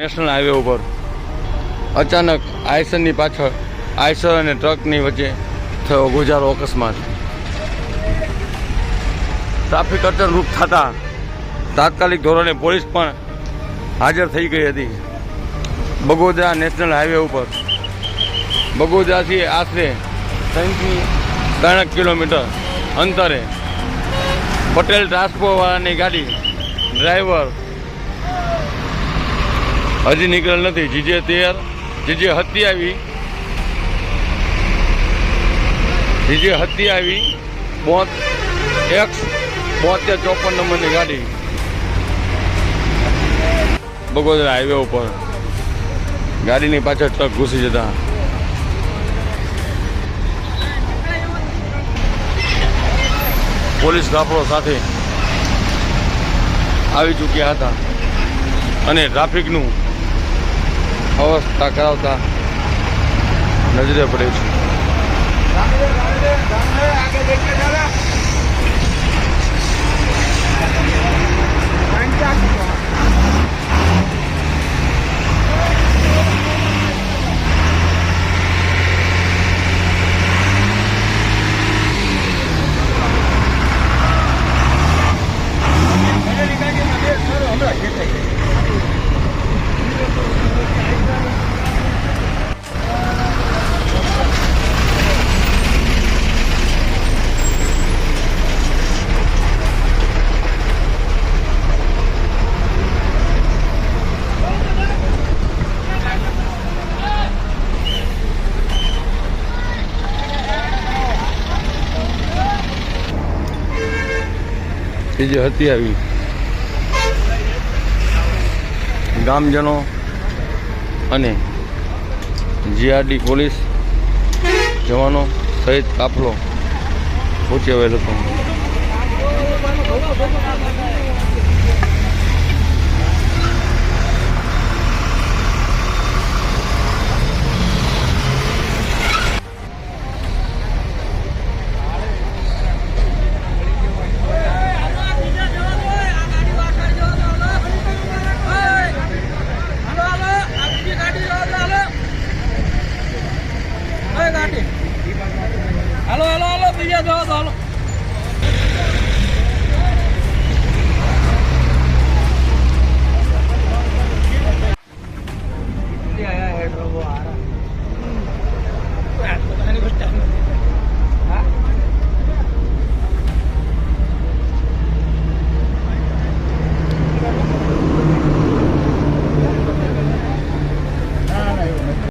National highway ઉપર અચાનક આઈસરની પાછળ આઈસર અને ટ્રકની વચ્ચે થયો ગોજારો અકસ્માત. ટ્રાફિક અડચણરૂપ થતાં તાત્કાલિક ધોરણે પોલીસ પણ હાજર થઈ ગઈ હતી. બગોદરા નેશનલ હાઈવે ઉપર બગોદરાથી આશરે 3 કિલોમીટર અંતરે પટેલ ટ્રાન્સપોર્ટવાળાની ગાડી ડ્રાઈવર હજી નીકળેલ નથી. જીજે હત્તી આવી X7254 નંબરની ગાડી બગોદરા હાઈવે ઉપર ગાડીની પાછળ ટ્રક ઘૂસી જતા પોલીસ કાફલો સાથે આવી ચૂક્યા હતા અને ટ્રાફિકનું અવસ્થા કરાવતા નજરે પડે છે. જે હતી આવી ગામજનો અને જીઆરડી પોલીસ જવાનો સહિત કાફલો પહોંચી આવેલ હતો. हेलो हेलो हेलो भैया जाओ